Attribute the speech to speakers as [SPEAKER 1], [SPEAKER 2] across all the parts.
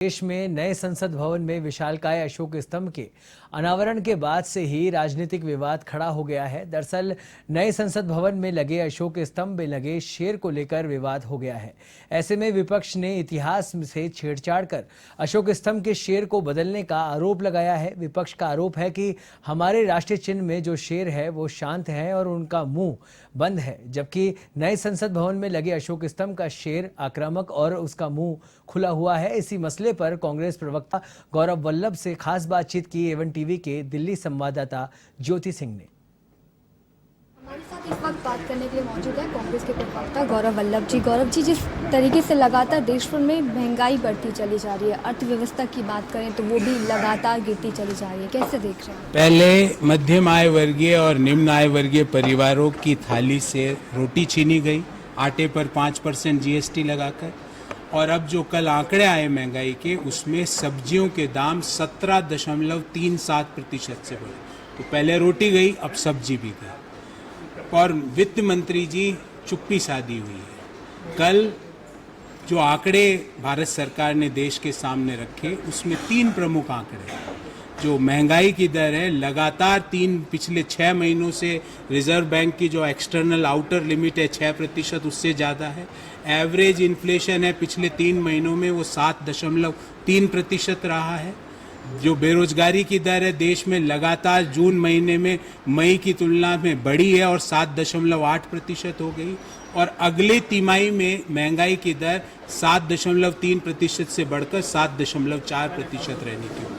[SPEAKER 1] देश में नए संसद भवन में विशालकाय अशोक स्तंभ के अनावरण के बाद से ही राजनीतिक विवाद खड़ा हो गया है। दरअसल नए संसद भवन में लगे अशोक स्तंभ में लगे शेर को लेकर विवाद हो गया है। ऐसे में विपक्ष ने इतिहास से छेड़छाड़ कर अशोक स्तंभ के शेर को बदलने का आरोप लगाया है। विपक्ष का आरोप है कि हमारे राष्ट्रीय चिन्ह में जो शेर है वो शांत है और उनका मुंह बंद है, जबकि नए संसद भवन में लगे अशोक स्तंभ का शेर आक्रामक और उसका मुंह खुला हुआ है। इसी मसले पर कांग्रेस प्रवक्ता गौरव वल्लभ से खास बातचीत की एवन टीवी के दिल्ली संवाददाता ज्योति सिंह ने।
[SPEAKER 2] हमारे साथ इस वक्त बात करने के लिए मौजूद है कांग्रेस के प्रवक्ता गौरव वल्लभ जी। गौरव जी, जिस तरीके से लगातार देश भर में महंगाई बढ़ती चली जा रही है, अर्थव्यवस्था की बात करें तो वो भी लगातार गिरती चली जा रही है, कैसे देख रहे हैं?
[SPEAKER 3] पहले मध्यम आय वर्गीय और निम्न आय वर्गीय परिवारों की थाली से रोटी छीनी गई आटे पर 5% जीएसटी लगाकर, और अब जो कल आंकड़े आए महंगाई के, उसमें सब्जियों के दाम 17.37% से बढ़े। तो पहले रोटी गई, अब सब्जी भी गई, और वित्त मंत्री जी चुप्पी साधी हुई है। कल जो आंकड़े भारत सरकार ने देश के सामने रखे, उसमें 3 प्रमुख आंकड़े हैं। जो महंगाई की दर है, लगातार पिछले 6 महीनों से रिजर्व बैंक की जो एक्सटर्नल आउटर लिमिट है 6%, उससे ज़्यादा है। एवरेज इन्फ्लेशन है पिछले 3 महीनों में वो 7.3% रहा है। जो बेरोजगारी की दर है देश में लगातार जून महीने में मई की तुलना में बढ़ी है और 7.8% हो गई, और अगले तिमाही में महंगाई की दर 7.3% से बढ़कर 7.4% रहने की होगी।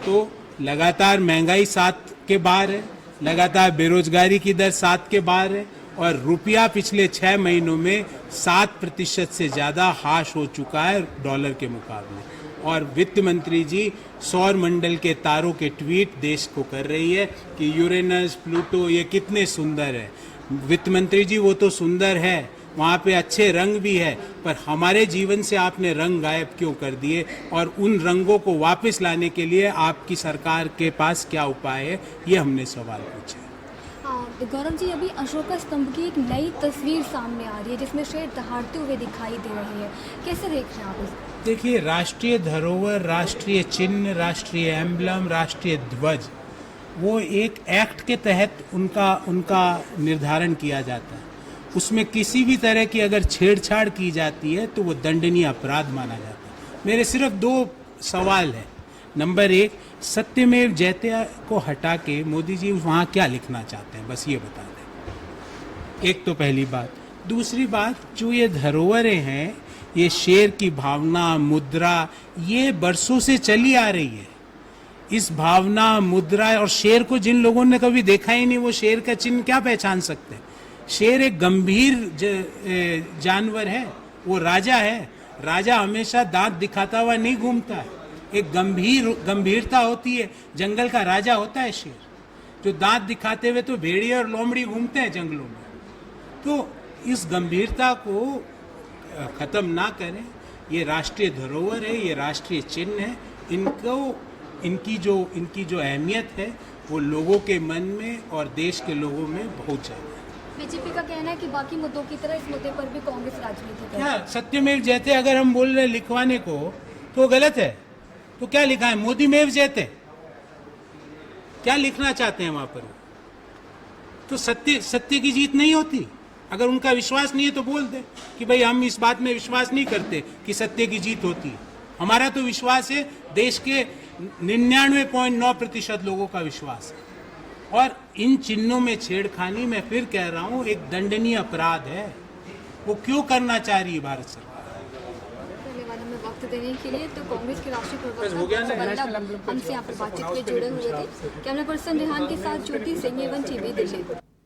[SPEAKER 3] तो लगातार महंगाई 7 के बाहर है, लगातार बेरोजगारी की दर 7 के बाहर है, और रुपया पिछले 6 महीनों में 7% से ज़्यादा हाश हो चुका है डॉलर के मुकाबले। और वित्त मंत्री जी सौर मंडल के तारों के ट्वीट देश को कर रही है कि यूरेनस, प्लूटो ये कितने सुंदर है। वित्त मंत्री जी, वो तो सुंदर है, वहाँ पे अच्छे रंग भी है, पर हमारे जीवन से आपने रंग गायब क्यों कर दिए, और उन रंगों को वापस लाने के लिए आपकी सरकार के पास क्या उपाय है, ये हमने सवाल पूछा।
[SPEAKER 2] गौरव जी, अभी अशोक स्तंभ की एक नई तस्वीर सामने आ रही है जिसमें शेर दहाड़ते हुए दिखाई दे रहे हैं, कैसे देख रहे हैं आप इसको?
[SPEAKER 3] देखिए, राष्ट्रीय धरोहर, राष्ट्रीय चिन्ह, राष्ट्रीय एम्बलम, राष्ट्रीय ध्वज, वो एक एक्ट के तहत उनका निर्धारण किया जाता है। उसमें किसी भी तरह की अगर छेड़छाड़ की जाती है तो वो दंडनीय अपराध माना जाता है। मेरे सिर्फ 2 सवाल हैं। नंबर 1, सत्यमेव जयते को हटा के मोदी जी वहाँ क्या लिखना चाहते हैं, बस ये बता दें। एक तो पहली बात। दूसरी बात, जो ये धरोहरें हैं, ये शेर की भावना, मुद्रा, ये बरसों से चली आ रही है। इस भावना, मुद्रा और शेर को जिन लोगों ने कभी देखा ही नहीं, वो शेर का चिन्ह क्या पहचान सकते हैं? शेर एक गंभीर जानवर है, वो राजा है। राजा हमेशा दांत दिखाता हुआ नहीं घूमता है, एक गंभीरता होती है। जंगल का राजा होता है शेर, जो दांत दिखाते हुए तो भेड़िए और लोमड़ी घूमते हैं जंगलों में। तो इस गंभीरता को खत्म ना करें। ये राष्ट्रीय धरोहर है, ये राष्ट्रीय चिन्ह है। इनकी जो अहमियत है वो लोगों के मन में और देश के लोगों में बहुत ज़्यादा है।
[SPEAKER 2] बीजेपी का कहना है कि बाकी मुद्दों की तरह इस मुद्दे पर भी कांग्रेस राजनीति कर रही है।
[SPEAKER 3] क्या सत्यमेव जयते अगर हम बोल रहे लिखवाने को तो गलत है? तो क्या लिखा है? मोदी मेव जयते, क्या लिखना चाहते हैं वहां पर? तो सत्य की जीत नहीं होती। अगर उनका विश्वास नहीं है तो बोल दे कि भाई हम इस बात में विश्वास नहीं करते कि सत्य की जीत होती है। हमारा तो विश्वास है, देश के 99.9% लोगों का विश्वास है। और इन चिन्हों में छेड़खानी, मैं फिर कह रहा हूं, एक दंडनीय अपराध है। वो क्यों करना चाह रही है भारत सरकार?
[SPEAKER 2] धन्यवाद हमें वक्त देने के लिए। तो कांग्रेस के राष्ट्रीय प्रवक्ता हमसे यहाँ पर बातचीत में जुड़े हुए थे। कैमरा पर्सन रेहान के साथ ज्योति सिंह, एवन टीवी, दिल्ली।